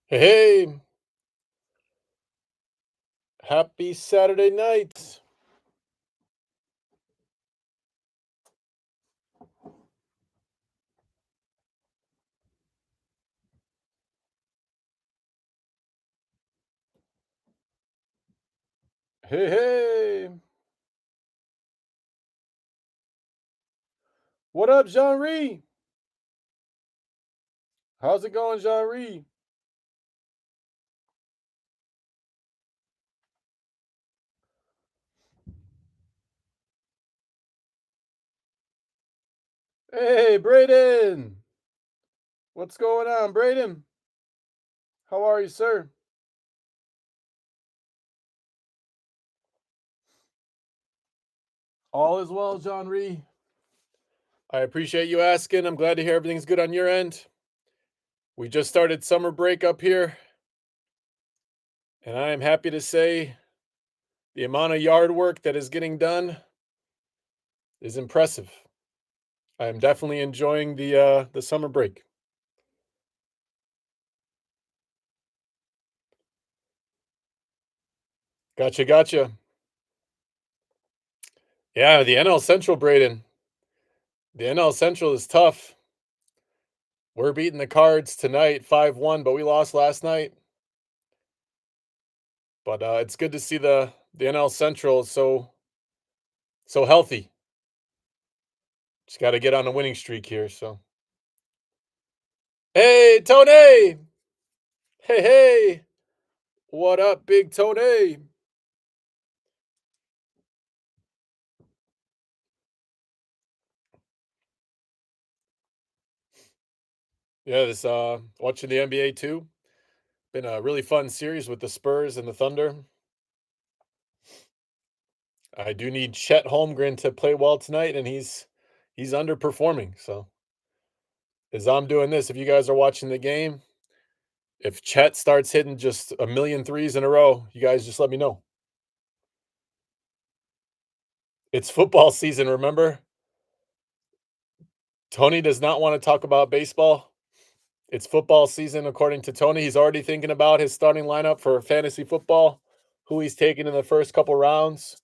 Hey, happy Saturday night. Hey, hey. What up, Jean-Ree? How's it going, Jean-Ree? Hey, Braden. What's going on, Braden? How are you, sir? All is well, Jean-Ree. I appreciate you asking. I'm glad to hear everything's good on your end. We just started summer break up here, and I am happy to say the amount of yard work that is getting done is impressive. I am definitely enjoying the summer break. Gotcha, gotcha. Yeah, the NL Central, Braden. The NL Central is tough. We're beating the Cards tonight 5-1, but we lost last night. But it's good to see the NL Central is so healthy. Just got to get on a winning streak here. So, hey, Tony! Hey, hey! What up, Big Tony? Yeah, this watching the NBA too. Been a really fun series with the Spurs and the Thunder. I do need Chet Holmgren to play well tonight, and he's underperforming. So as I'm doing this, if you guys are watching the game, if Chet starts hitting just a million threes in a row, you guys just let me know. It's football season, remember? Tony does not want to talk about baseball. It's football season, according to Tony. He's already thinking about his starting lineup for fantasy football, who he's taking in the first couple rounds,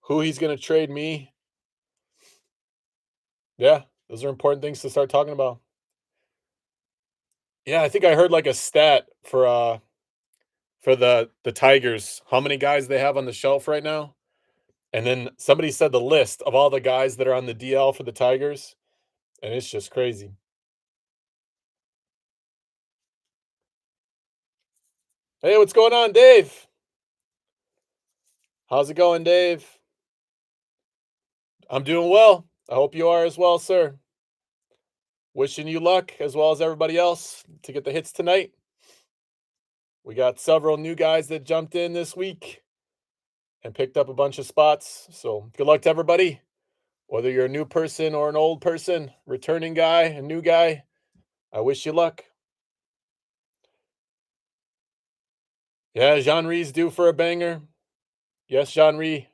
who he's going to trade me. Yeah, those are important things to start talking about. Yeah, I think I heard like a stat for the Tigers, how many guys they have on the shelf right now. And then somebody said the list of all the guys that are on the DL for the Tigers, and it's just crazy. Hey, what's going on, Dave? How's it going, Dave? I'm doing well. I hope you are as well, sir. Wishing you luck as well as everybody else to get the hits tonight. We got several new guys that jumped in this week and picked up a bunch of spots. So good luck to everybody. Whether you're a new person or an old person, returning guy, a new guy, I wish you luck. Yeah, Jean Rie's due for a banger. Yes, Jean Rie,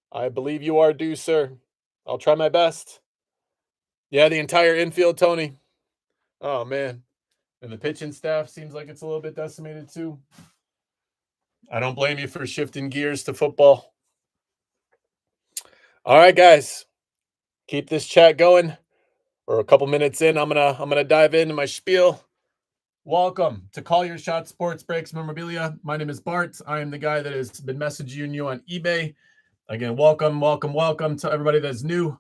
I believe you are due, sir. I'll try my best. Yeah, the entire infield, Tony. Oh, man. And the pitching staff seems like it's a little bit decimated, too. I don't blame you for shifting gears to football. All right, guys. Keep this chat going. We're a couple minutes in. I'm gonna dive into my spiel. Welcome to Call Your Shot Sports Breaks Memorabilia. My name is Bart. I am the guy that has been messaging you on eBay. Again, welcome to everybody that's new.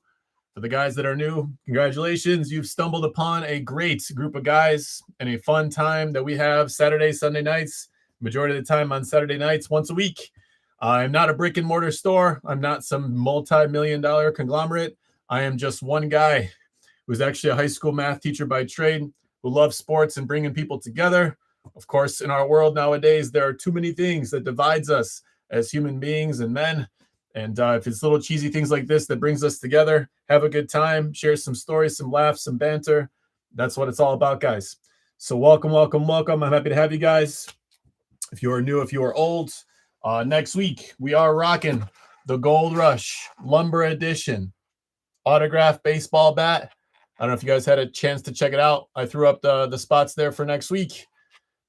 For the guys that are new, congratulations. You've stumbled upon a great group of guys and a fun time that we have Saturday, Sunday nights, majority of the time on Saturday nights, once a week. I'm not a brick and mortar store. I'm not some multi-million-dollar conglomerate. I am just one guy who's actually a high school math teacher by trade, who loves sports and bringing people together. Of course, in our world nowadays, there are too many things that divides us as human beings and men. And if it's little cheesy things like this that brings us together, have a good time, share some stories, some laughs, some banter. That's what it's all about, guys. So welcome. I'm happy to have you guys. If you are new, if you are old, next week we are rocking the Gold Rush Lumber Edition. autograph baseball bat. I don't know if you guys had a chance to check it out. I threw up the spots there for next week.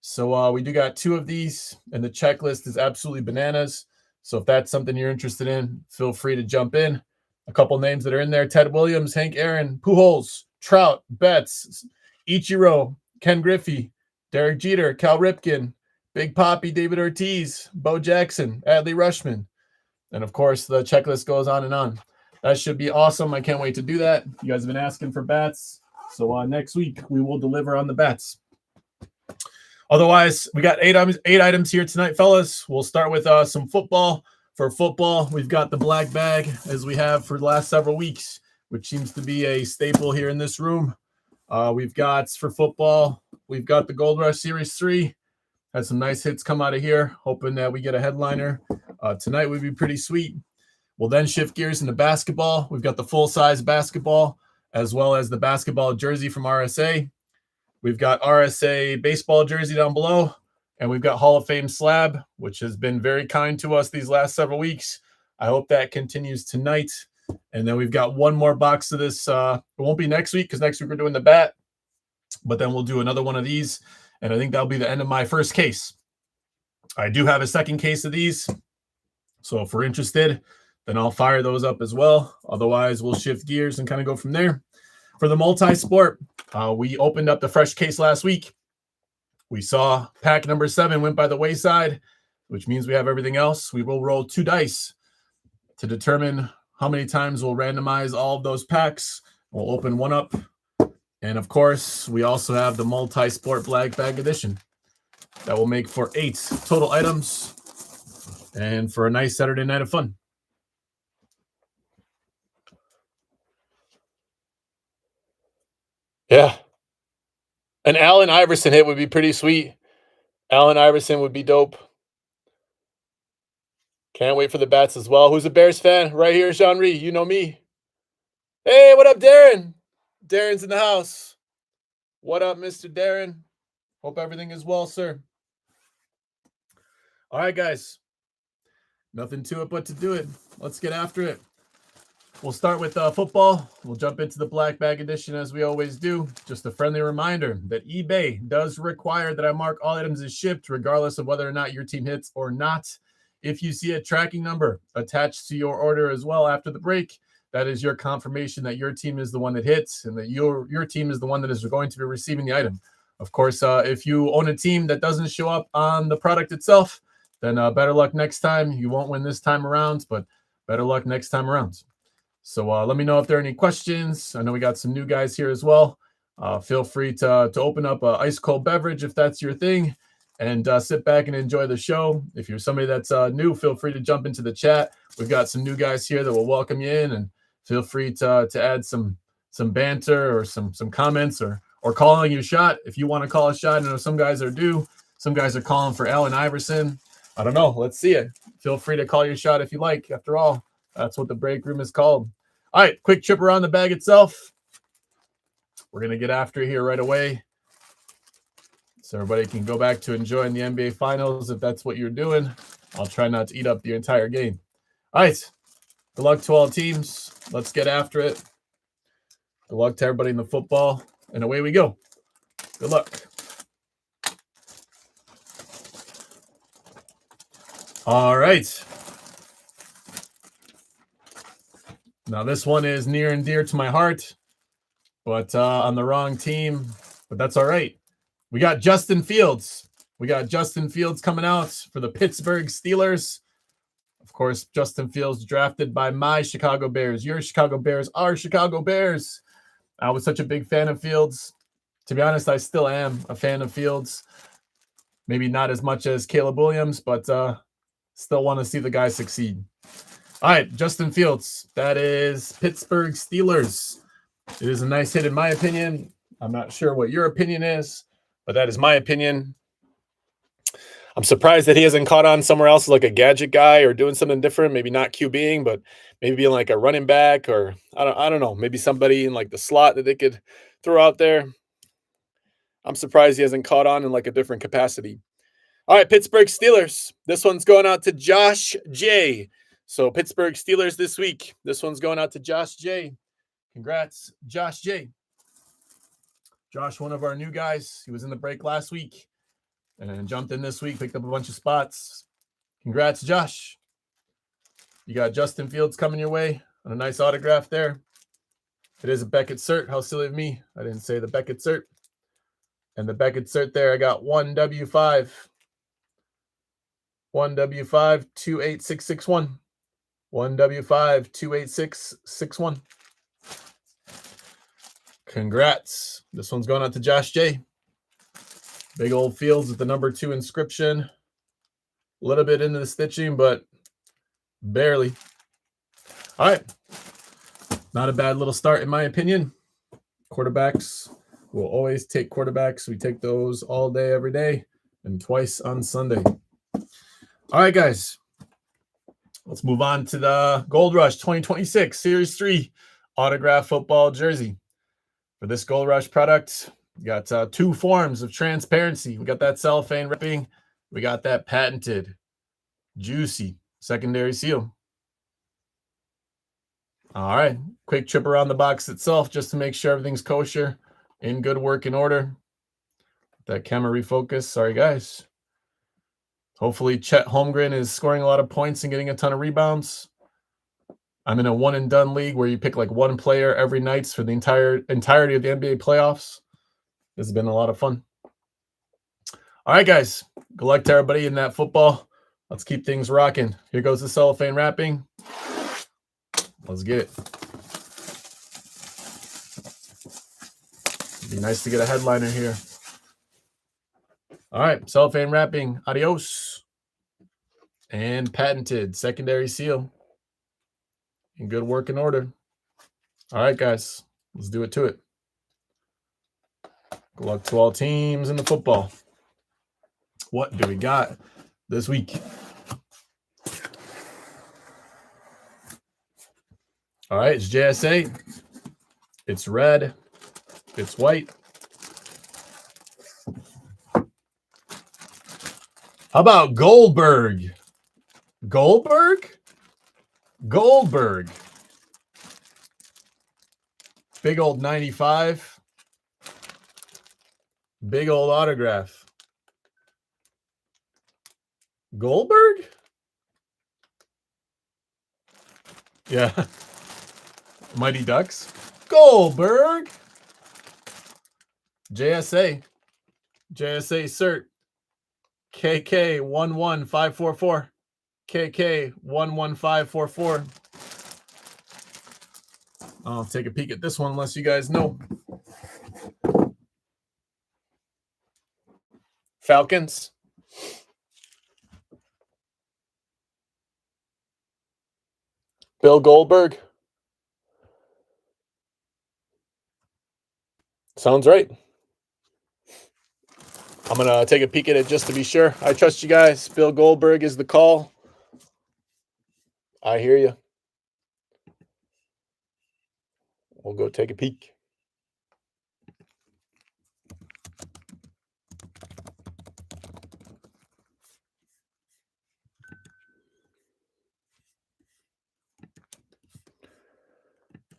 So we do got 2 of these, and the checklist is absolutely bananas. So if that's something you're interested in, feel free to jump in. A couple names that are in there: Ted Williams, Hank Aaron, Pujols, Trout, Betts, Ichiro, Ken Griffey, Derek Jeter, Cal Ripken, Big Papi, David Ortiz, Bo Jackson, Adley Rutschman. And of course, the checklist goes on and on. That should be awesome. I can't wait to do that. You guys have been asking for bats. So next week, we will deliver on the bats. Otherwise, we got 8 items here tonight, fellas. We'll start with some football. For football, we've got the black bag, as we have for the last several weeks, which seems to be a staple here in this room. We've got, for football, we've got the Gold Rush Series 3. Had some nice hits come out of here, hoping that we get a headliner. Tonight would be pretty sweet. We'll then shift gears into basketball. We've got the full-size basketball, as well as the basketball jersey from RSA. We've got RSA baseball jersey down below, and we've got Hall of Fame slab, which has been very kind to us these last several weeks. I hope that continues tonight. And then we've got one more box of this. It won't be next week, because next week we're doing the bat, but then we'll do another one of these, and I think that'll be the end of my first case. I do have a second case of these, so if we're interested, then I'll fire those up as well. Otherwise, we'll shift gears and kind of go from there. For the multi-sport, we opened up the fresh case last week. We saw pack number 7 went by the wayside, which means we have everything else. We will roll 2 dice to determine how many times we'll randomize all of those packs. We'll open one up. And of course, we also have the multi-sport black bag edition. That will make for 8 total items and for a nice Saturday night of fun. Yeah. An Allen Iverson hit would be pretty sweet. Allen Iverson would be dope. Can't wait for the bats as well. Who's a Bears fan? Right here, Jean-Rie. You know me. Hey, what up, Darren? Darren's in the house. What up, Mr. Darren? Hope everything is well, sir. All right, guys. Nothing to it but to do it. Let's get after it. We'll start with football. We'll jump into the black bag edition as we always do. Just a friendly reminder that eBay does require that I mark all items as shipped, regardless of whether or not your team hits or not. If you see a tracking number attached to your order as well after the break, that is your confirmation that your team is the one that hits and that your team is the one that is going to be receiving the item. Of course, if you own a team that doesn't show up on the product itself, then better luck next time. You won't win this time around, but better luck next time around. So let me know if there are any questions. I know we got some new guys here as well. Feel free to open up an ice cold beverage if that's your thing, and sit back and enjoy the show. If you're somebody that's new, feel free to jump into the chat. We've got some new guys here that will welcome you in, and feel free to add some banter or some comments or calling your shot if you want to call a shot. I know some guys are due. Some guys are calling for Allen Iverson. I don't know. Let's see it. Feel free to call your shot if you like. After all, that's what the break room is called. All right, quick trip around the bag itself. We're going to get after it here right away, so everybody can go back to enjoying the NBA Finals if that's what you're doing. I'll try not to eat up the entire game. All right, good luck to all teams. Let's get after it. Good luck to everybody in the football, and away we go. Good luck. All right. Now, this one is near and dear to my heart, but on the wrong team, but that's all right. We got Justin Fields. We got Justin Fields coming out for the Pittsburgh Steelers. Of course, Justin Fields drafted by my Chicago Bears. Your Chicago Bears, our Chicago Bears. I was such a big fan of Fields. To be honest, I still am a fan of Fields. Maybe not as much as Caleb Williams, but still want to see the guy succeed. All right, Justin Fields. That is Pittsburgh Steelers. It is a nice hit in my opinion. I'm not sure what your opinion is, but that is my opinion. I'm surprised that he hasn't caught on somewhere else like a gadget guy or doing something different. Maybe not QBing, but maybe being like a running back, or I don't know. Maybe somebody in like the slot that they could throw out there. I'm surprised he hasn't caught on in like a different capacity. All right, Pittsburgh Steelers. This one's going out to Josh J. So Pittsburgh Steelers this week. This one's going out to Josh J. Congrats, Josh J. Josh, one of our new guys. He was in the break last week and jumped in this week, picked up a bunch of spots. Congrats, Josh. You got Justin Fields coming your way on a nice autograph there. It is a Beckett cert. How silly of me. I didn't say the Beckett cert. And the Beckett cert there, I got 1W5. 1W5 28661. 1W5 28661. Congrats. This one's going out to Josh J. Big old Fields with the number 2 inscription. A little bit into the stitching, but barely. All right. Not a bad little start, in my opinion. Quarterbacks. We'll always take quarterbacks. We take those all day, every day, and twice on Sunday. All right, guys. Let's move on to the Gold Rush 2026 Series 3 autograph football jersey. For this Gold Rush product, we got 2 forms of transparency. We got that cellophane wrapping. We got that patented, juicy secondary seal. All right. Quick trip around the box itself just to make sure everything's kosher, in good working order. That camera refocus. Sorry, guys. Hopefully, Chet Holmgren is scoring a lot of points and getting a ton of rebounds. I'm in a one-and-done league where you pick like one player every night for the entirety of the NBA playoffs. This has been a lot of fun. All right, guys. Good luck to everybody in that football. Let's keep things rocking. Here goes the cellophane wrapping. Let's get it. It'd be nice to get a headliner here. All right, cellophane wrapping. Adios. And patented secondary seal. In good working order. All right, guys. Let's do it to it. Good luck to all teams in the football. What do we got this week? All right, it's JSA. It's red. It's white. How about Goldberg? Goldberg? Goldberg. Big old 95. Big old autograph. Goldberg? Yeah. Mighty Ducks. Goldberg. JSA. JSA cert. KK11544. KK11544. I'll take a peek at this one unless you guys know. Falcons. Bill Goldberg. Sounds right. I'm going to take a peek at it just to be sure. I trust you guys. Bill Goldberg is the call. I hear you. We'll go take a peek.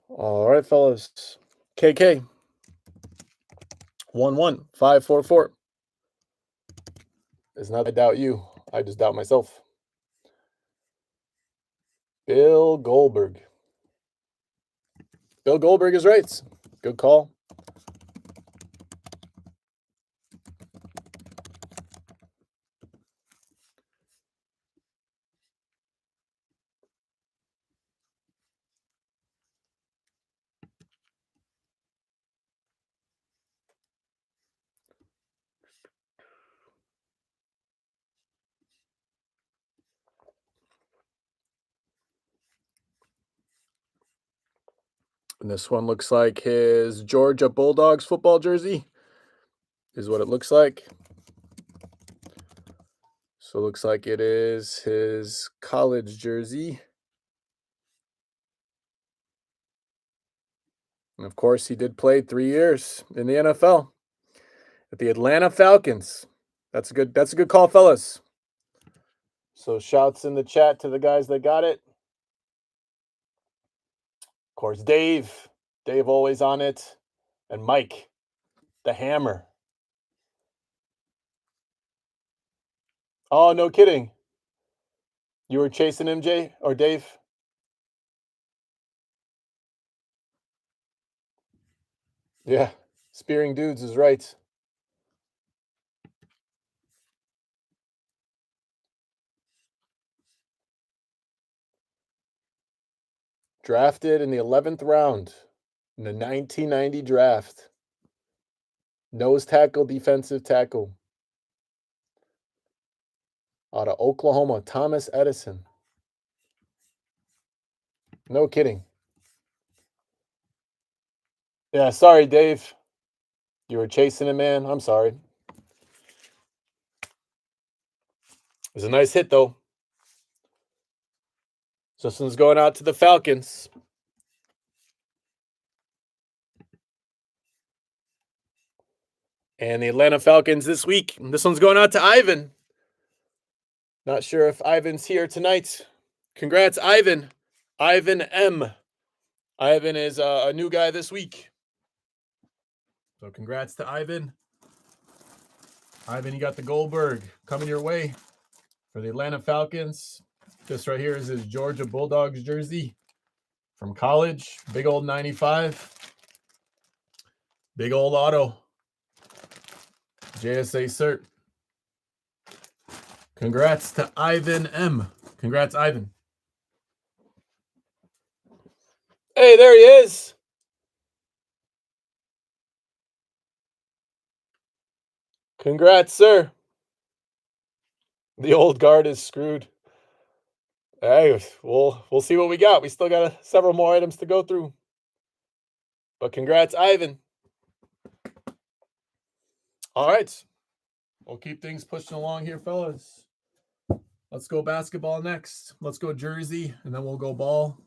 All right, fellas. KK 11544. It's not I doubt you. I just doubt myself. Bill Goldberg. Bill Goldberg is right. Good call. And this one looks like his Georgia Bulldogs football jersey is what it looks like. So it looks like it is his college jersey. And of course, he did play 3 years in the NFL at the Atlanta Falcons. That's a good call, fellas. So shouts in the chat to the guys that got it. Of course, Dave Dave always on it. And Mike, the hammer. Oh, no kidding. You were chasing MJ or Dave? Yeah. Spearing dudes is right. Drafted in the 11th round in the 1990 draft. Nose tackle, defensive tackle. Out of Oklahoma, Thomas Edison. No kidding. Yeah, sorry, Dave. You were chasing him, man. I'm sorry. It was a nice hit, though. So this one's going out to the Falcons. And the Atlanta Falcons this week. This one's going out to Ivan. Not sure if Ivan's here tonight. Congrats, Ivan. Ivan M. Ivan is a new guy this week. So congrats to Ivan. Ivan, you got the Goldberg coming your way for the Atlanta Falcons. This right here is his Georgia Bulldogs jersey from college. Big old 95. Big old auto. JSA cert. Congrats to Ivan M. Congrats, Ivan. Hey, there he is. Congrats, sir. The old guard is screwed. Hey, we'll see what we got. We still got several more items to go through. But congrats, Ivan. All right. We'll keep things pushing along here, fellas. Let's go basketball next. Let's go jersey, and then we'll go ball.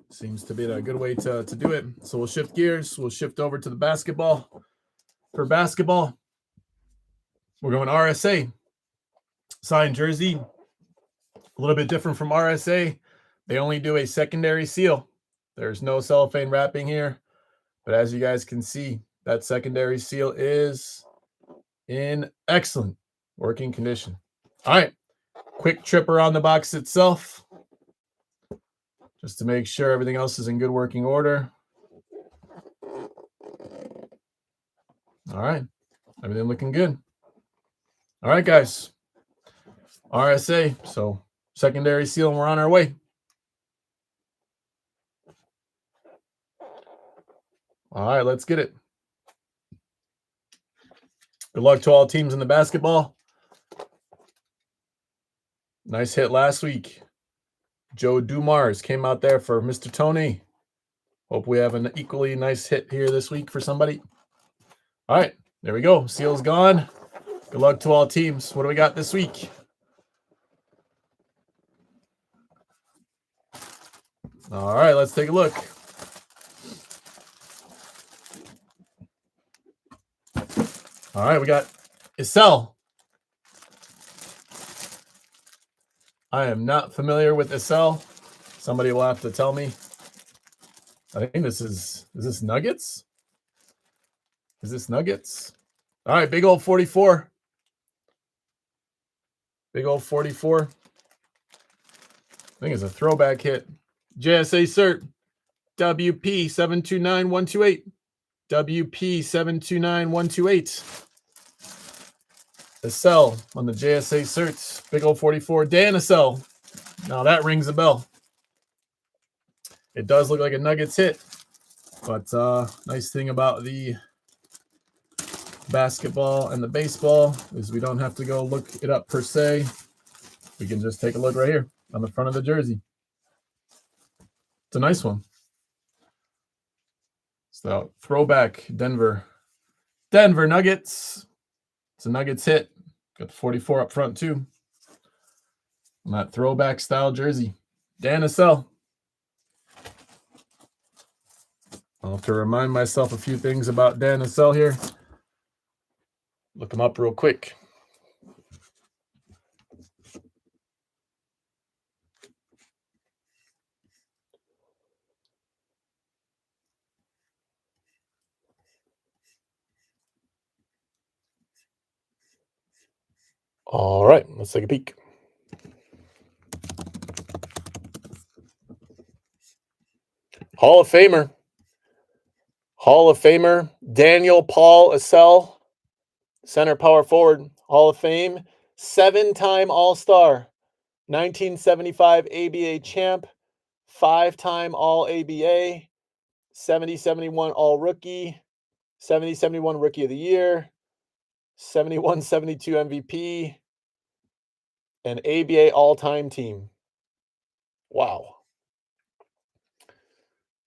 Seems to be a good way to do it. So we'll shift gears. We'll shift over to the basketball. For basketball, we're going RSA. Signed jersey. A little bit different from RSA. They only do a secondary seal. There's no cellophane wrapping here. But as you guys can see, that secondary seal is in excellent working condition. All right. Quick tripper on the box itself, just to make sure everything else is in good working order. All right. Everything looking good. All right, guys. RSA. So secondary seal, and we're on our way. All right, let's get it. Good luck to all teams in the basketball. Nice hit last week. Joe Dumars came out there for Mr. Tony. Hope we have an equally nice hit here this week for somebody. All right, there we go. Seal's gone. Good luck to all teams. What do we got this week? All right, let's take a look. All right, we got Isel. I am not familiar with Isel. Somebody will have to tell me. I think is this Nuggets? Is this Nuggets? All right, big old 44. Big old 44. I think it's a throwback hit. JSA cert. WP 729128. WP 729128. Isel on the JSA certs. Big old 44. Dan Isel. Now that rings a bell. It does look like a Nuggets hit. But nice thing about the basketball and the baseball is we don't have to go look it up per se. We can just take a look right here on the front of the jersey. It's a nice one. So throwback Denver Nuggets. It's a Nuggets hit. Got the 44 up front too. On that throwback style jersey. Dan Isel. I'll have to remind myself a few things about Dan Isel here. Look him up real quick. All right, let's take a peek. Hall of Famer. Hall of Famer Daniel Paul Assell, center power forward, Hall of Fame, 7-time All-Star, 1975 ABA champ, 5-time All-ABA, 70-71 All-Rookie, 70-71 Rookie of the Year, 71-72 MVP, and ABA All-Time Team. Wow.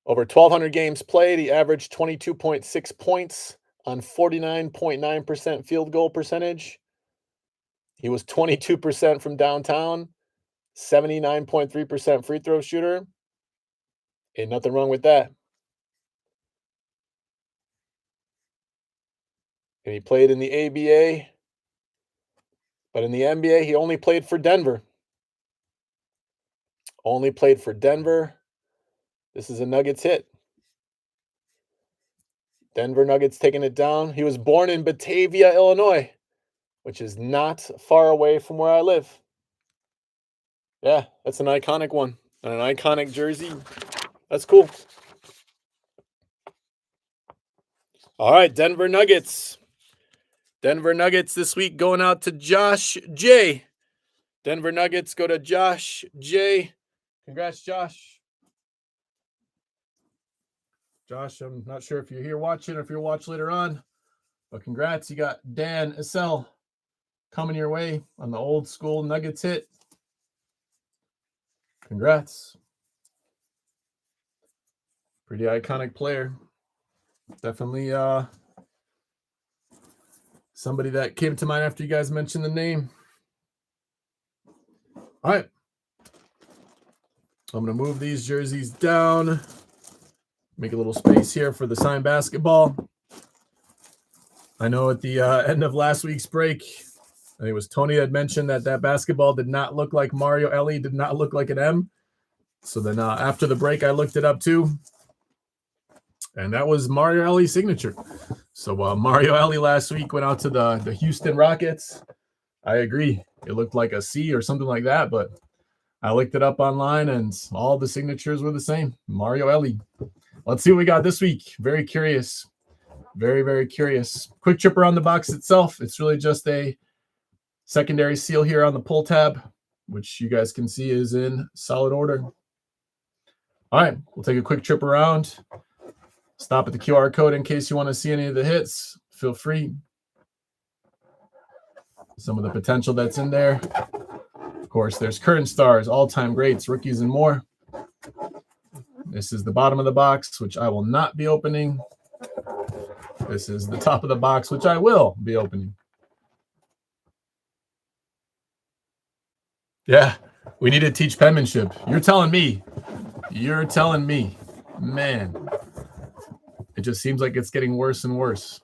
Over 1,200 games played, he averaged 22.6 points on 49.9% field goal percentage. He was 22% from downtown, 79.3% free throw shooter. Ain't nothing wrong with that. And he played in the ABA, but in the NBA, he only played for Denver. Only played for Denver. This is a Nuggets hit. Denver Nuggets taking it down. He was born in Batavia, Illinois, which is not far away from where I live. Yeah, that's an iconic one. And an iconic jersey. That's cool. All right, Denver Nuggets. Denver Nuggets this week going out to Josh J. Denver Nuggets go to Josh J. Congrats, Josh. Josh, I'm not sure if you're here watching or if you'll watch later on, but congrats. You got Dan Assell coming your way on the old school Nuggets hit. Congrats. Pretty iconic player. Definitely somebody that came to mind after you guys mentioned the name. All right. I'm going to move these jerseys down. Make a little space here for the signed basketball. I know at the end of last week's break, I think it was Tony that mentioned that basketball did not look like Mario Ellie, did not look like an M. So then after the break, I looked it up too. And that was Mario Ellie's signature. So Mario Ellie last week went out to the Houston Rockets. I agree. It looked like a C or something like that, but I looked it up online and all the signatures were the same. Mario Ellie. Let's see what we got this week. Very curious. Very, very curious. Quick trip around the box itself. It's really just a secondary seal here on the pull tab, which you guys can see is in solid order. All right, we'll take a quick trip around. Stop at the QR code in case you want to see any of the hits. Feel free. Some of the potential that's in there. Of course, there's current stars, all-time greats, rookies, and more. This is the bottom of the box, which I will not be opening. This is the top of the box, which I will be opening. Yeah, we need to teach penmanship. You're telling me. You're telling me. Man, it just seems like it's getting worse and worse.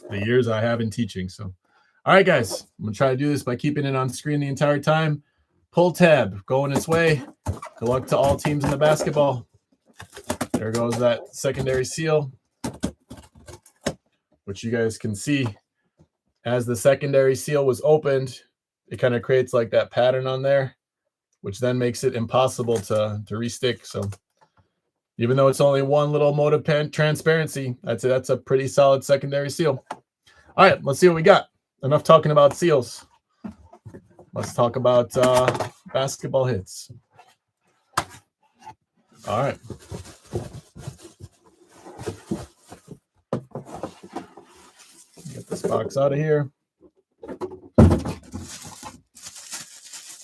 The years I have in teaching. So, all right, guys, I'm going to try to do this by keeping it on screen the entire time. Pull tab going its way. Good luck to all teams in the basketball. There goes that secondary seal, which you guys can see as the secondary seal was opened. It kind of creates like that pattern on there, which then makes it impossible to restick. So even though it's only one little mode of transparency, that's a pretty solid secondary seal. All right, let's see what we got. Enough talking about seals. Let's talk about basketball hits. All right. Get this box out of here.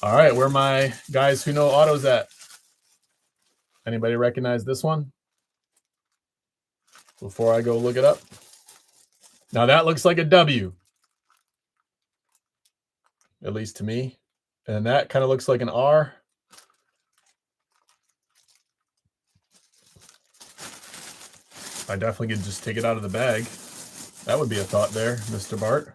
All right, where are my guys who know autos at? Anybody recognize this one? Before I go look it up. Now that looks like a W. At least to me. And that kind of looks like an R. I definitely could just take it out of the bag. That would be a thought there, Mr. Bart.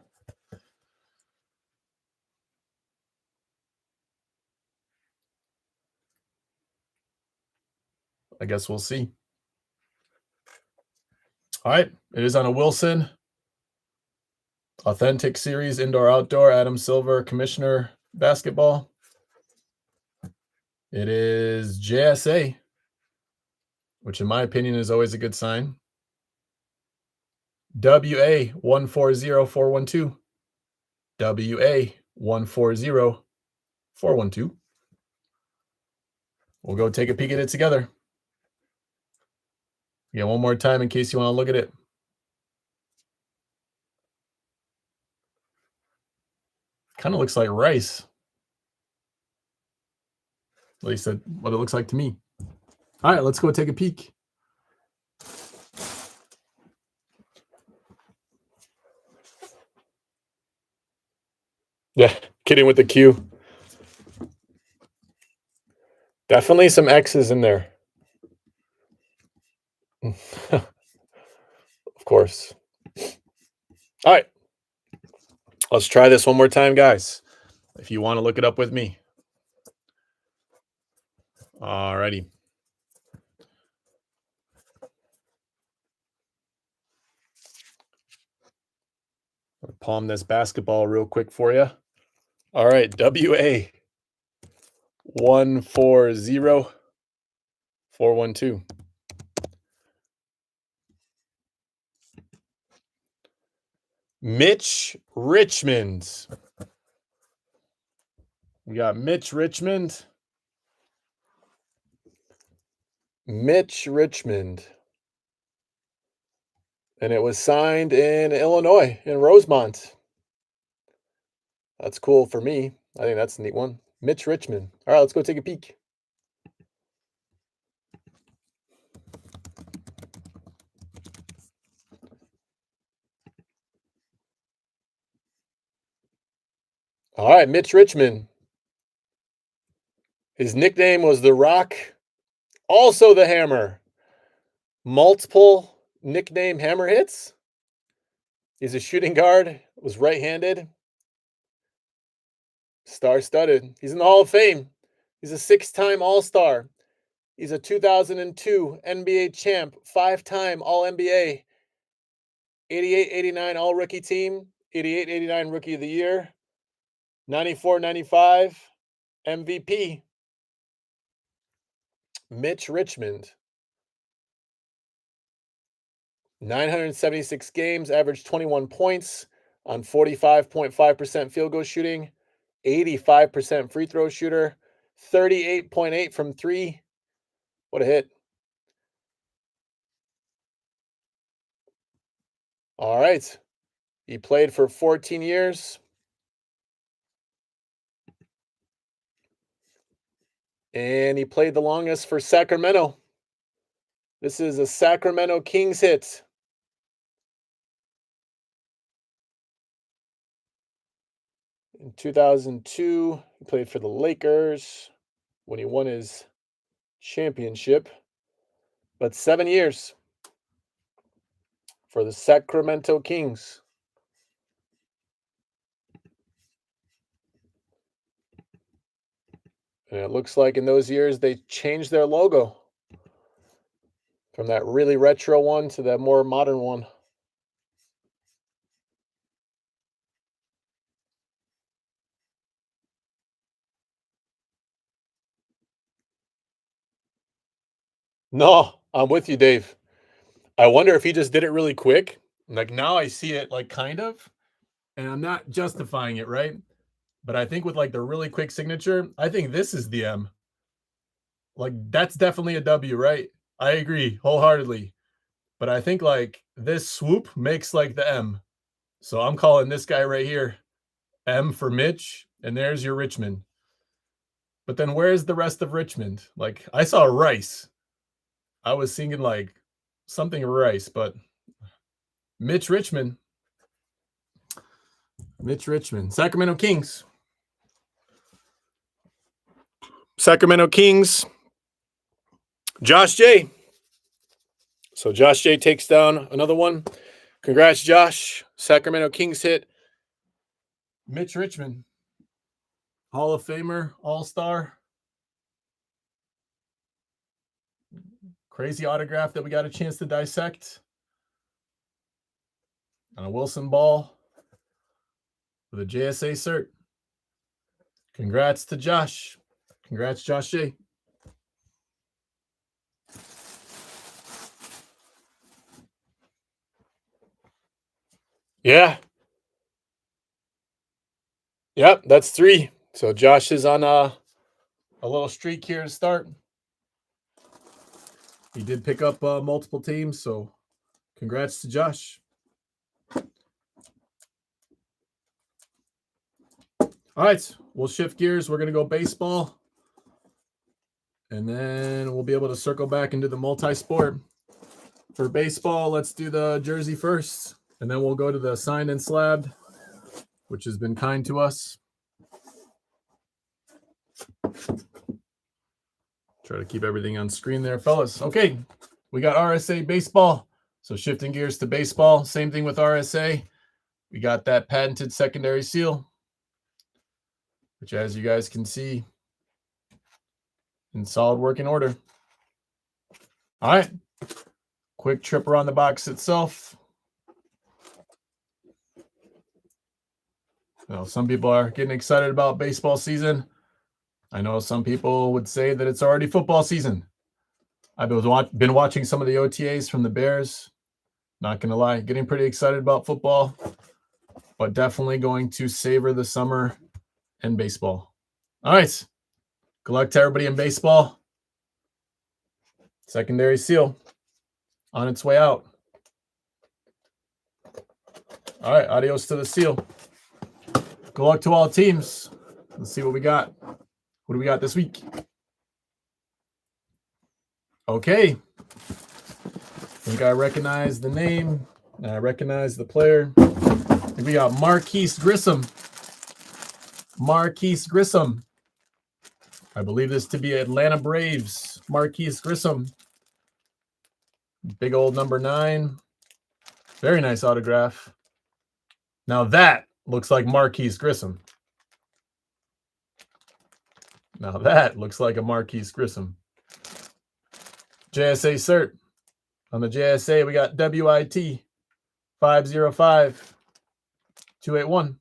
I guess we'll see. All right, it is on a Wilson. Authentic Series Indoor Outdoor Adam Silver Commissioner Basketball. It is JSA, which in my opinion is always a good sign. WA 140412. WA 140412. We'll go take a peek at it together. Yeah, one more time in case you want to look at it. Kind of looks like rice. At least that's what it looks like to me. All right, let's go take a peek. Yeah, kidding with the Q. Definitely some X's in there. Of course. All right. Let's try this one more time, guys. If you want to look it up with me. All righty. I'll palm this basketball real quick for you. All right, WA 140412. Mitch Richmond. We got Mitch Richmond. Mitch Richmond. And it was signed in Illinois, in Rosemont. That's cool for me. I think that's a neat one. Mitch Richmond. All right, let's go take a peek. All right, Mitch Richmond. His nickname was The Rock, also the Hammer. Multiple nickname hammer hits. He's a shooting guard, was right-handed. Star-studded. He's in the Hall of Fame. He's a 6-time All-Star. He's a 2002 NBA champ, 5-time All-NBA, 88-89 All-Rookie Team, 88-89 Rookie of the Year, 94-95 MVP. Mitch Richmond. 976 games, averaged 21 points on 45.5% field goal shooting, 85% free throw shooter, 38.8 from three. What a hit. All right. He played for 14 years. And he played the longest for Sacramento. This is a Sacramento Kings hit. In 2002, he played for the Lakers when he won his championship. But 7 years for the Sacramento Kings. And it looks like in those years they changed their logo from that really retro one to that more modern one. No, I'm with you, Dave. I wonder if he just did it really quick. Like now I see it like kind of, and I'm not justifying it, right? But I think with like the really quick signature, I think this is the M. Like that's definitely a W, right? I agree wholeheartedly. But I think like this swoop makes like the M. So I'm calling this guy right here M for Mitch, and there's your Richmond. But then where's the rest of Richmond? Like I saw Rice. I was thinking like something Rice, but Mitch Richmond. Mitch Richmond. Sacramento Kings. Sacramento Kings. Josh J. So Josh J takes down another one. Congrats, Josh. Sacramento Kings hit. Mitch Richmond. Hall of Famer, All-Star. Crazy autograph that we got a chance to dissect. On a Wilson ball. with a JSA cert. Congrats to Josh. Congrats, Josh J. Yeah. Yep, that's 3. So Josh is on a little streak here to start. He did pick up multiple teams, so congrats to Josh. All right, we'll shift gears. We're going to go baseball. And then we'll be able to circle back into the multi-sport. For baseball, let's do the jersey first. And then we'll go to the signed and slabbed, which has been kind to us. Try to keep everything on screen there, fellas. Okay, we got RSA baseball. So shifting gears to baseball, same thing with RSA. We got that patented secondary seal, which, as you guys can see, in solid working order. All right, quick trip around the box itself. Now, some people are getting excited about baseball season. I know some people would say that it's already football season. I've been watching some of the OTAs from the Bears. Not going to lie, getting pretty excited about football, but definitely going to savor the summer and baseball. All right. Good luck to everybody in baseball. Secondary seal on its way out. All right. Adios to the seal. Good luck to all teams. Let's see what we got. What do we got this week? Okay. I think I recognize the name. I recognize the player. We got Marquise Grissom. Marquise Grissom. I believe this to be Atlanta Braves. Marquise Grissom. Big old number 9. Very nice autograph. Now that looks like Marquise Grissom. Now that looks like a Marquise Grissom. JSA cert. On the JSA, we got WIT 505 281.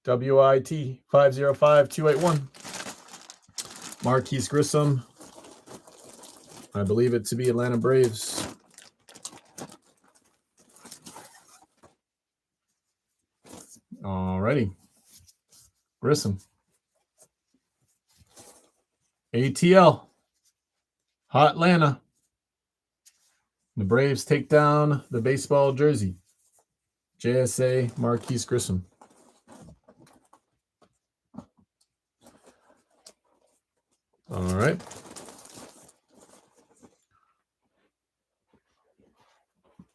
WIT 505 281. Marquise Grissom. I believe it to be Atlanta Braves. Alrighty. Grissom. ATL. Hot Atlanta. The Braves take down the baseball jersey. JSA Marquise Grissom. All right.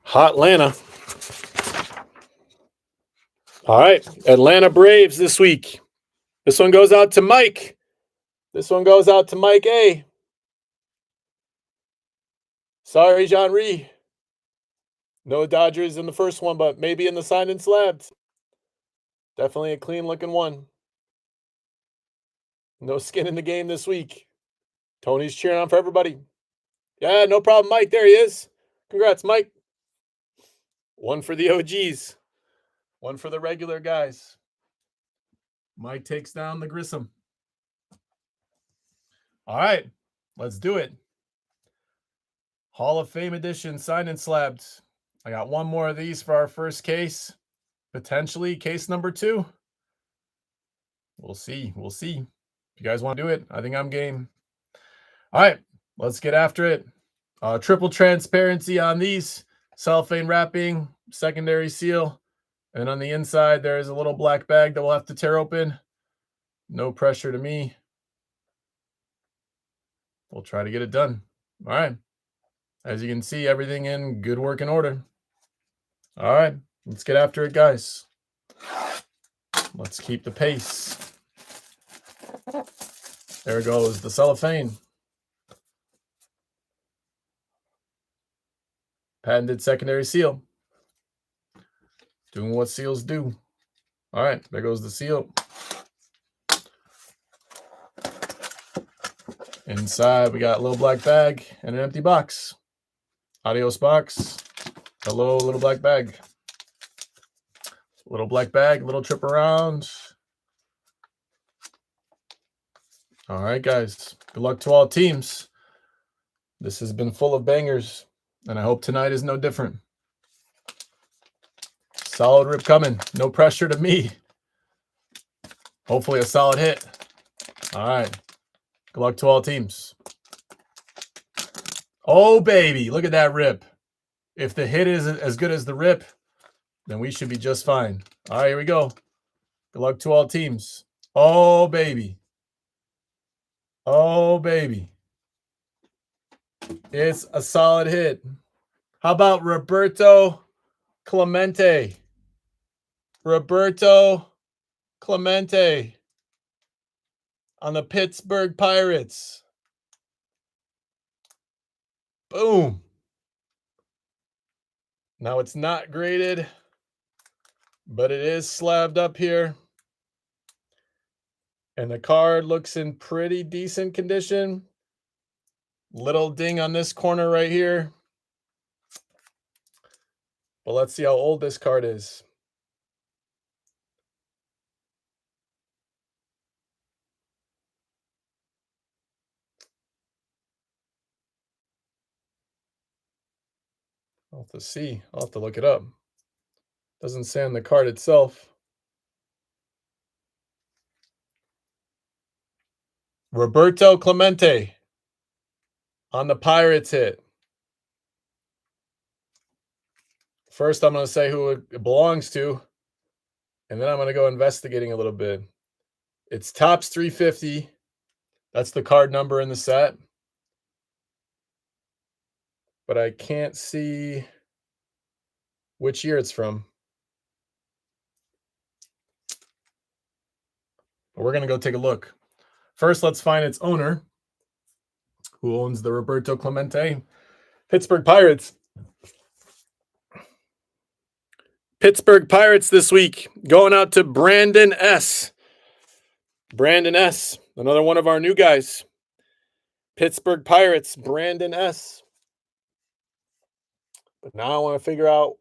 Hot Atlanta. All right. Atlanta Braves this week. This one goes out to Mike. This one goes out to Mike A. Sorry, Jean-Rie. No Dodgers in the first one, but maybe in the signed and slabbed. Definitely a clean-looking one. No skin in the game this week. Tony's cheering on for everybody. Yeah, no problem, Mike. There he is. Congrats, Mike. One for the OGs. One for the regular guys. Mike takes down the Grissom. All right, let's do it. Hall of Fame edition, signed and slabbed. I got one more of these for our first case. Potentially case number 2. We'll see. We'll see. If you guys want to do it, I think I'm game. All right, let's get after it. Triple transparency on these. Cellophane wrapping, secondary seal. And on the inside, there is a little black bag that we'll have to tear open. No pressure to me. We'll try to get it done. All right. As you can see, everything in good working order. All right, let's get after it, guys. Let's keep the pace. There goes the cellophane. Patented secondary seal. Doing what seals do. All right, there goes the seal. Inside, we got a little black bag and an empty box. Adios box. Hello, little black bag. Little black bag, little trip around. All right, guys. Good luck to all teams. This has been full of bangers, and I hope tonight is no different. Solid rip coming. No pressure to me. Hopefully a solid hit. All right. Good luck to all teams. Oh, baby. Look at that rip. If the hit is as good as the rip, then we should be just fine. All right, here we go. Good luck to all teams. Oh, baby. Oh, baby. It's a solid hit. How about Roberto Clemente? Roberto Clemente on the Pittsburgh Pirates. Boom. Now it's not graded, but it is slabbed up here. And the card looks in pretty decent condition. Little ding on this corner right here. But let's see how old this card is. I'll have to see. I'll have to look it up. Doesn't say on the card itself. Roberto Clemente on the Pirates hit. First, I'm going to say who it belongs to, and then I'm going to go investigating a little bit. It's Topps 350. That's the card number in the set. But I can't see which year it's from. But we're going to go take a look. First, let's find its owner, who owns the Roberto Clemente. Pittsburgh Pirates. Pittsburgh Pirates this week, going out to Brandon S. Brandon S., another one of our new guys. Pittsburgh Pirates, Brandon S. But now I want to figure out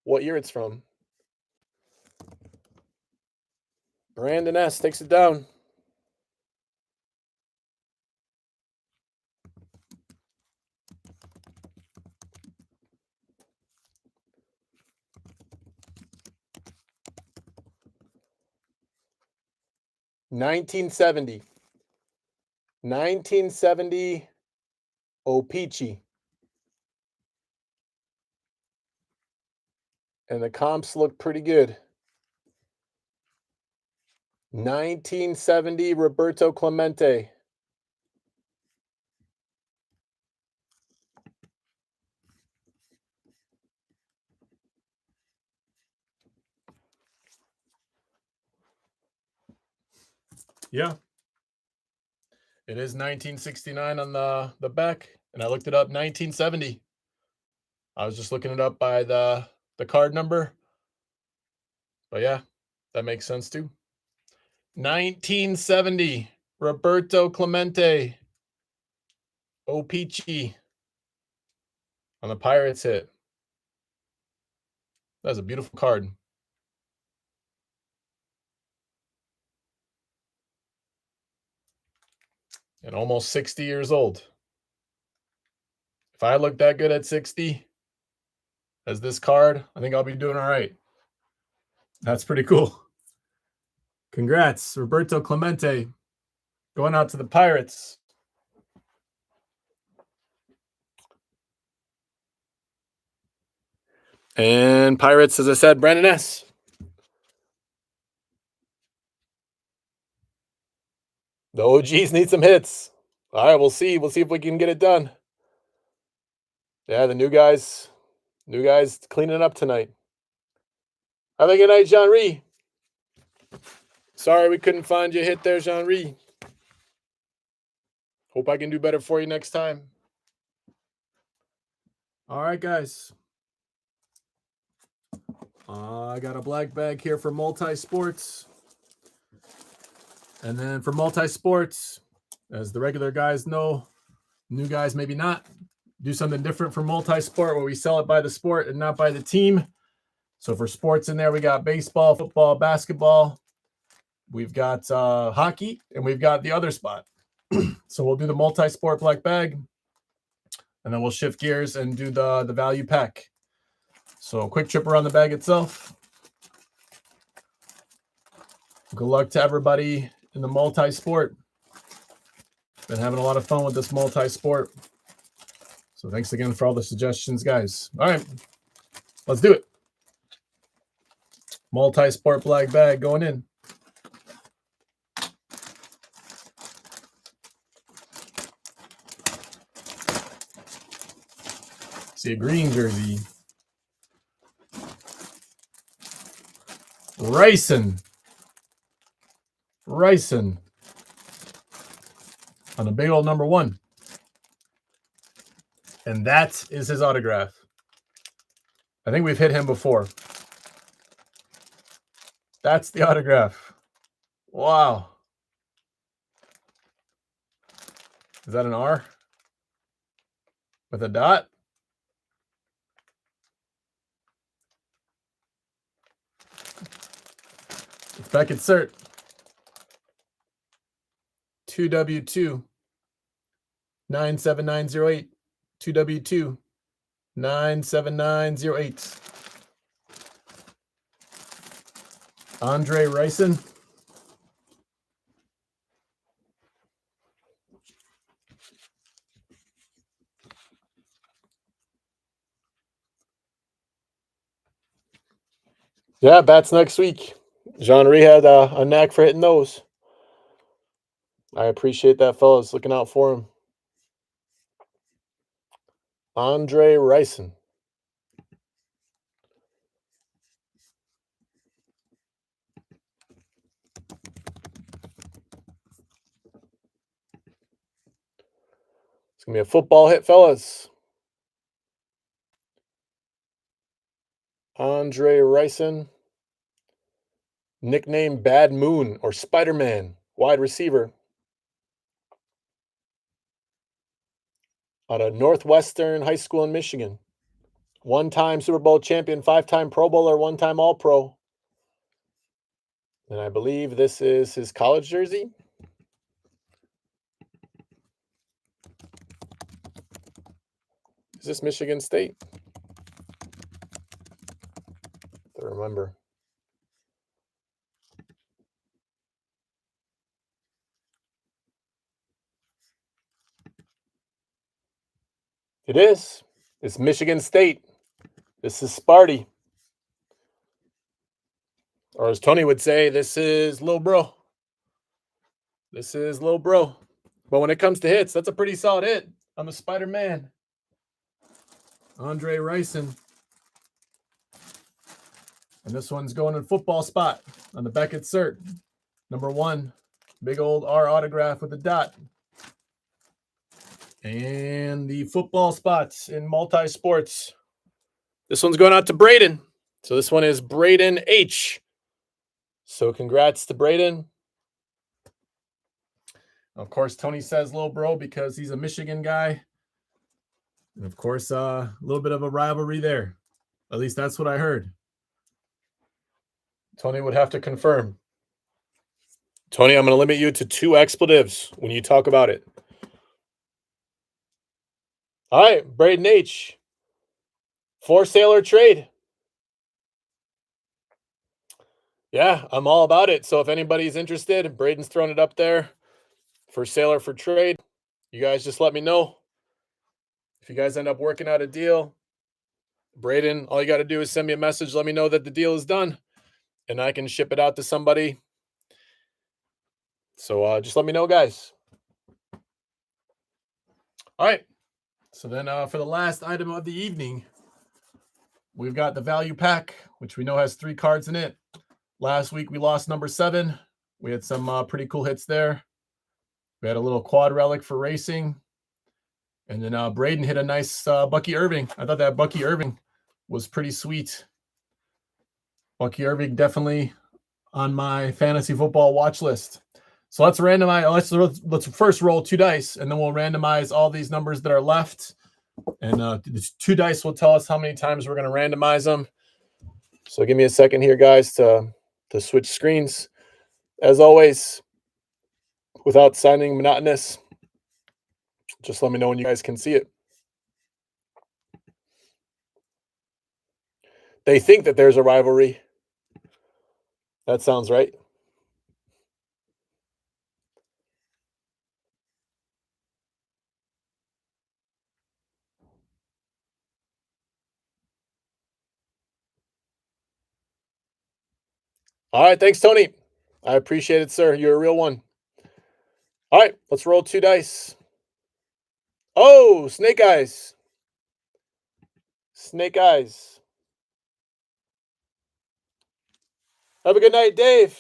what year it's from. Brandon S. takes it down. $1970 O-Pee-Chee. And the comps look pretty good. 1970 Roberto Clemente. Yeah. It is 1969 on the back, and I looked it up, 1970. I was just looking it up by the card number. But yeah, that makes sense too. 1970, Roberto Clemente, O-Pee-Chee on the Pirates hit. That's a beautiful card. And almost 60 years old. If I look that good at 60 as this card, I think I'll be doing all right. That's pretty cool. Congrats, Roberto Clemente, going out to the Pirates. And Pirates, as I said, Brandon S. The OGs need some hits. All right, we'll see. We'll see if we can get it done. Yeah, the new guys cleaning it up tonight. Have a good night, Jean-Rie. Sorry we couldn't find your hit there, Jean-Rie. Hope I can do better for you next time. All right, guys. I got a black bag here for multi-sports. And then for multi-sports, as the regular guys know, new guys maybe not, do something different for multi-sport where we sell it by the sport and not by the team. So for sports in there, we got baseball, football, basketball. We've got hockey, and we've got the other spot. So we'll do the multi-sport black bag, and then we'll shift gears and do the value pack. So quick trip around the bag itself. Good luck to everybody in the multi-sport. Been having a lot of fun with this multi-sport. So thanks again for all the suggestions, guys. All right, let's do it. Multi-sport black bag going in. See a green jersey. Ryson on a big old number 1. And that is his autograph. I think we've hit him before. That's the autograph. Wow. Is that an R? With a dot? It's Beckett Cert. 2W2 97908. 2W2 97908. Andre Ryson. Yeah, bats next week. Jean-Marie had a knack for hitting those. I appreciate that, fellas. Looking out for him. Andre Ryson. It's going to be a football hit, fellas. Andre Ryson. Nickname Bad Moon or Spider-Man. Wide receiver. Out of Northwestern High School in Michigan. 1-time Super Bowl champion, 5-time Pro Bowler, 1-time All-Pro. And I believe this is his college jersey. Is this Michigan State? I remember. It is. It's Michigan State. This is Sparty. Or as Tony would say, this is Lil Bro. This is Lil Bro. But when it comes to hits, that's a pretty solid hit. I'm a Spider-Man. Andre Ryson. And this one's going in football spot on the Beckett Cert. Number 1. Big old R autograph with a dot. And the football spots in multi-sports. This one's going out to Braden. So this one is Braden H. So congrats to Braden. Of course, Tony says Lil Bro because he's a Michigan guy. And of course, a little bit of a rivalry there. At least that's what I heard. Tony would have to confirm. Tony, I'm going to limit you to 2 expletives when you talk about it. All right, Braden H. For sale or trade. Yeah, I'm all about it. So if anybody's interested, Braden's throwing it up there for sale or for trade. You guys just let me know. If you guys end up working out a deal, Braden, all you got to do is send me a message. Let me know that the deal is done, and I can ship it out to somebody. So just let me know, guys. All right. So then for the last item of the evening, we've got the value pack, which we know has 3 cards in it. Last week, we lost number 7. We had some pretty cool hits there. We had a little quad relic for racing. And then Braden hit a nice Bucky Irving. I thought that Bucky Irving was pretty sweet. Bucky Irving definitely on my fantasy football watch list. So let's randomize. Let's first roll 2 dice, and then we'll randomize all these numbers that are left. And the 2 dice will tell us how many times we're going to randomize them. So give me a second here, guys, to switch screens. As always, without sounding monotonous, just let me know when you guys can see it. They think that there's a rivalry. That sounds right. All right, thanks, Tony. I appreciate it, sir. You're a real one. All right, let's roll 2 dice. Oh, snake eyes. Snake eyes. Have a good night, Dave.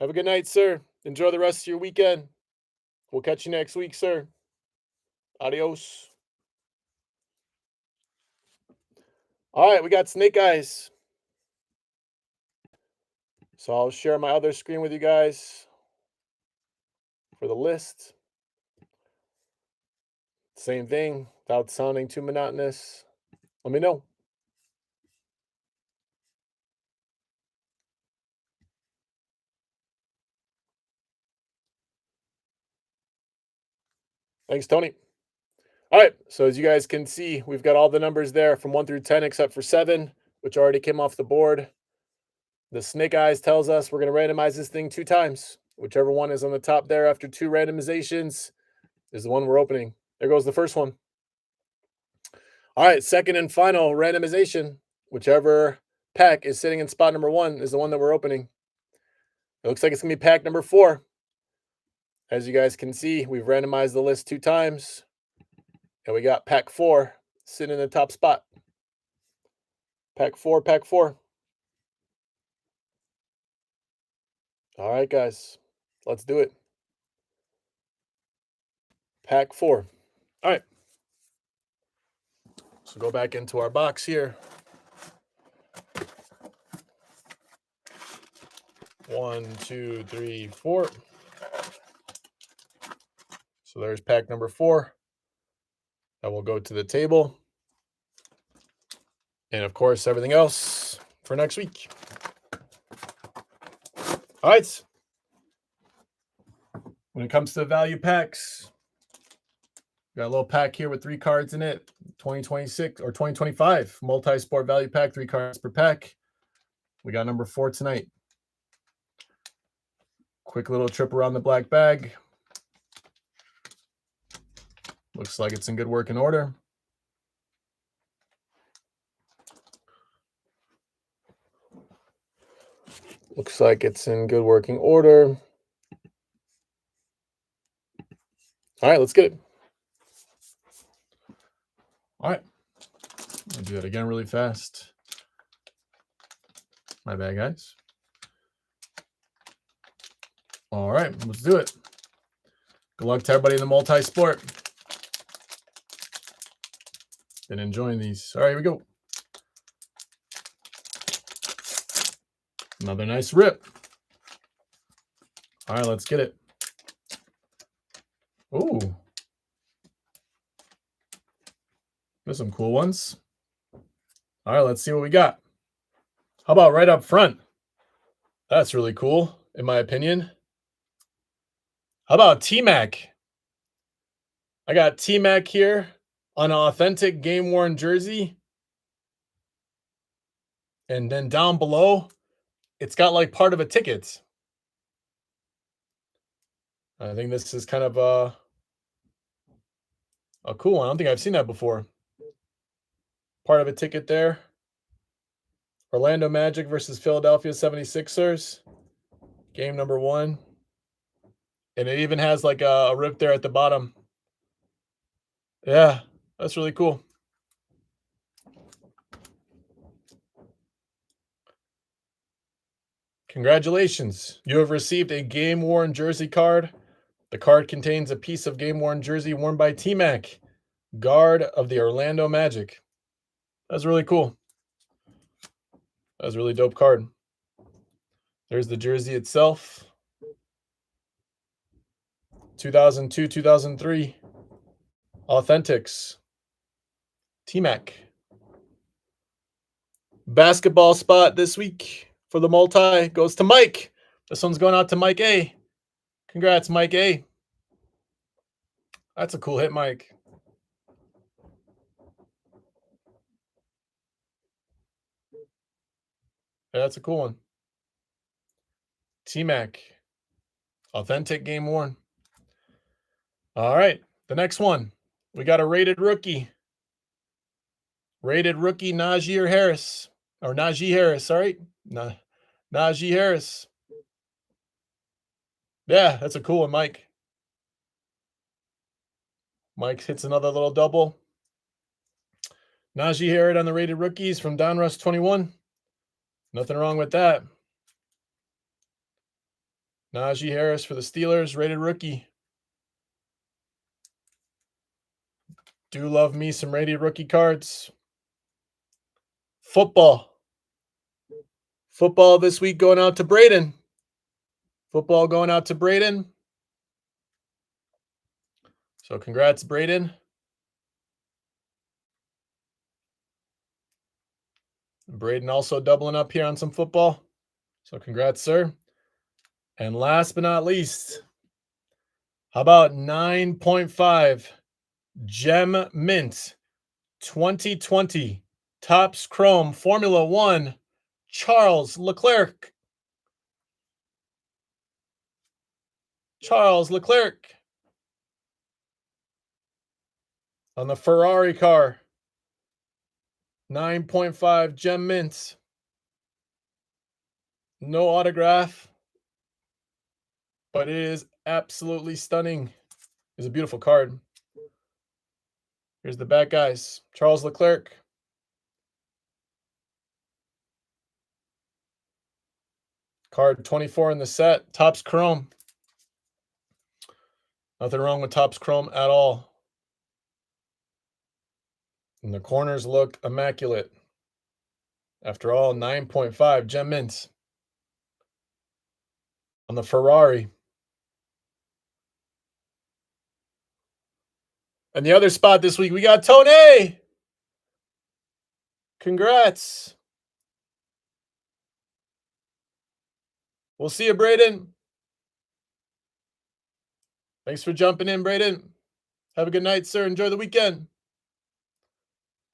Have a good night, sir. Enjoy the rest of your weekend. We'll catch you next week, sir. Adios. All right, we got snake eyes. So I'll share my other screen with you guys for the list. Same thing, without sounding too monotonous. Let me know. Thanks, Tony. All right, so as you guys can see, we've got all the numbers there from 1 through 10 except for 7, which already came off the board. The snake eyes tells us we're going to randomize this thing 2 times. Whichever one is on the top there after 2 randomizations is the one we're opening. There goes the first one. All right, second and final randomization. Whichever pack is sitting in spot number 1 is the one that we're opening. It looks like it's going to be pack number 4. As you guys can see, we've randomized the list 2 times. And we got pack 4 sitting in the top spot. Pack 4, pack 4. All right, guys, let's do it. Pack 4. All right. So go back into our box here. 1, 2, 3, 4. So there's pack number 4. That will go to the table. And of course, everything else for next week. All right. When it comes to value packs, got a little pack here with 3 cards in it. 2026 or 2025 multi-sport value pack, 3 cards per pack. We got number 4 tonight. Quick little trip around the black bag. Looks like it's in good working order. Looks like it's in good working order. All right, let's get it. All right. I'll do that again really fast. My bad, guys. All right, let's do it. Good luck to everybody in the multi-sport. Been enjoying these. All right, here we go. Another nice rip. All right, let's get it. Ooh. There's some cool ones. All right, let's see what we got. How about right up front? That's really cool, in my opinion. How about T-Mac? I got T-Mac here on an authentic game-worn jersey. And then down below, it's got like part of a ticket. I think this is kind of a cool one. I don't think I've seen that before. Part of a ticket there. Orlando Magic versus Philadelphia 76ers. Game number 1. And it even has like a rip there at the bottom. Yeah, that's really cool. Congratulations. You have received a game-worn jersey card. The card contains a piece of game-worn jersey worn by T-Mac, guard of the Orlando Magic. That's really cool. That's a really dope card. There's the jersey itself. 2002, 2003. Authentics. T-Mac. Basketball spot this week for the multi goes to Mike. This one's going out to Mike A. Congrats, Mike A. That's a cool hit, Mike. Yeah, that's a cool one. T-Mac. Authentic game worn. All right. The next one. We got a rated rookie. Rated rookie Najee Harris. Or Najee Harris, sorry. Najee Harris. Yeah, that's a cool one, Mike. Mike hits another little double. Najee Harris on the rated rookies from Donruss 21. Nothing wrong with that. Najee Harris for the Steelers, rated rookie. Do love me some rated rookie cards. Football. Football this week going out to Braden. Football going out to Braden. So congrats, Braden. Braden also doubling up here on some football. So congrats, sir. And last but not least, how about 9.5 Gem Mint 2020 Topps Chrome Formula 1 Charles Leclerc. Charles Leclerc on the Ferrari car. 9.5 Gem Mint. No autograph, but it is absolutely stunning. It's a beautiful card. Here's the back, guys. Charles Leclerc. Card 24 in the set. Topps Chrome. Nothing wrong with Topps Chrome at all. And the corners look immaculate. After all, 9.5 Gem Mints on the Ferrari. And the other spot this week, we got Tony. Congrats. We'll see you, Braden. Thanks for jumping in, Braden. Have a good night, sir. Enjoy the weekend.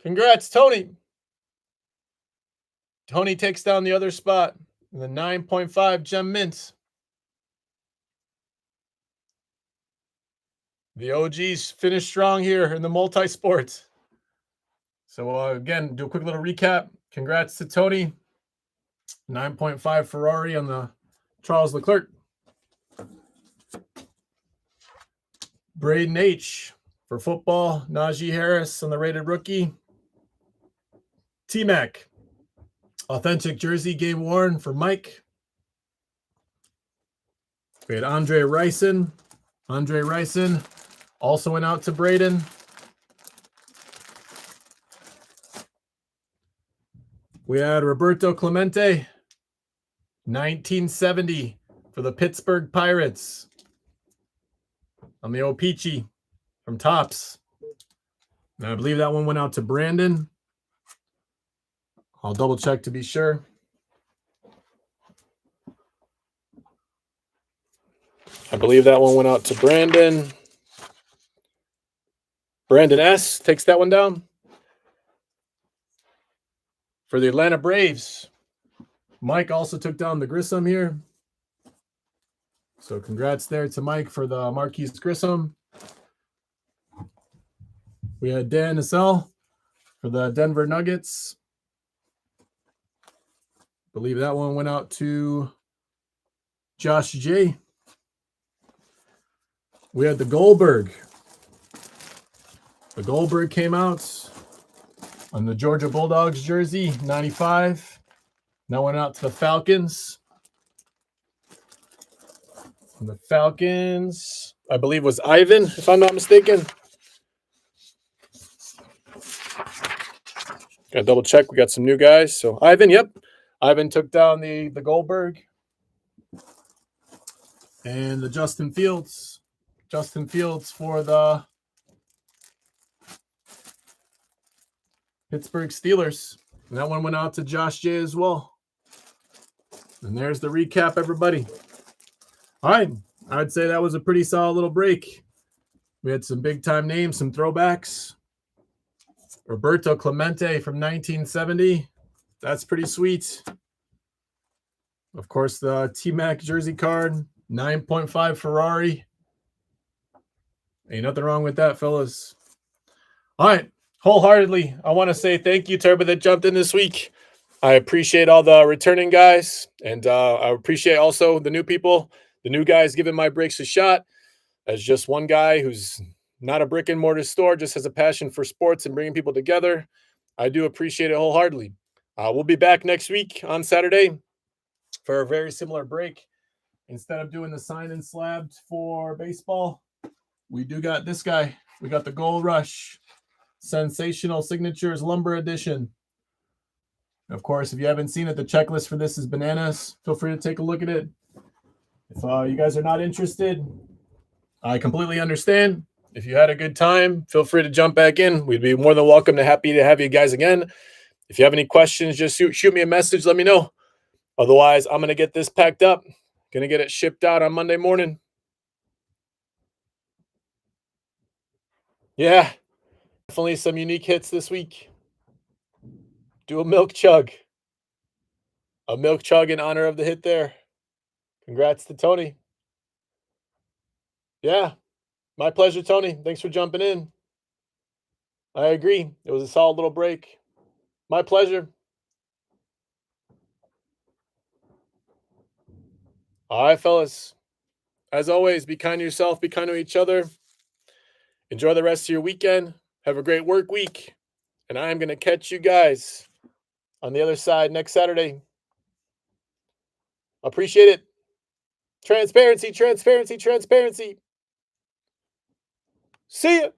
Congrats, Tony. Tony takes down the other spot in the 9.5 Gem Mints. The OGs finished strong here in the multi-sports. So again, do a quick little recap. Congrats to Tony. 9.5 Ferrari on the Charles Leclerc. Braden H for football. Najee Harris on the rated rookie. T-Mac. Authentic jersey game worn for Mike. We had Andre Rison. Andre Rison also went out to Braden. We had Roberto Clemente, 1970 for the Pittsburgh Pirates on the O-Pee-Chee from Topps. And I believe that one went out to Brandon. I'll double check to be sure. I believe that one went out to Brandon. Brandon S. takes that one down. For the Atlanta Braves, Mike also took down the Grissom here. So congrats there to Mike for the Marquise Grissom. We had Dan Nassell for the Denver Nuggets. I believe that one went out to Josh J. We had the Goldberg. The Goldberg came out on the Georgia Bulldogs jersey, 95. That went out to the Falcons. And the Falcons, I believe, was Ivan, if I'm not mistaken. Got to double check. We got some new guys. So Ivan, yep. Ivan took down the Goldberg. And the Justin Fields. Justin Fields for the Pittsburgh Steelers. And that one went out to Josh J as well. And there's the recap, everybody. All right. I'd say that was a pretty solid little break. We had some big time names, some throwbacks. Roberto Clemente from 1970. That's pretty sweet. Of course, the T-Mac jersey card, 9.5 Ferrari. Ain't nothing wrong with that, fellas. All right. Wholeheartedly, I want to say thank you to everybody that jumped in this week. I appreciate all the returning guys, and I appreciate also the new people, the new guys giving my breaks a shot. As just one guy who's not a brick and mortar store, just has a passion for sports and bringing people together, I do appreciate it wholeheartedly. We'll be back next week on Saturday for a very similar break. Instead of doing the sign and slabbed for baseball, we do got this guy. We got the Gold Rush Sensational Signatures Lumber Edition. Of course, if you haven't seen it, the checklist for this is bananas. Feel free to take a look at it. If you guys are not interested, I completely understand. If you had a good time, feel free to jump back in. We'd be more than happy to have you guys again. If you have any questions, just shoot me a message. Let me know. Otherwise, I'm going to get this packed up. Going to get it shipped out on Monday morning. Yeah, definitely some unique hits this week. Do a milk chug. A milk chug in honor of the hit there. Congrats to Tony. Yeah, my pleasure, Tony. Thanks for jumping in. I agree. It was a solid little break. My pleasure. All right, fellas. As always, be kind to yourself, be kind to each other. Enjoy the rest of your weekend. Have a great work week. And I am going to catch you guys on the other side next Saturday. Appreciate it. Transparency, transparency, transparency. See ya.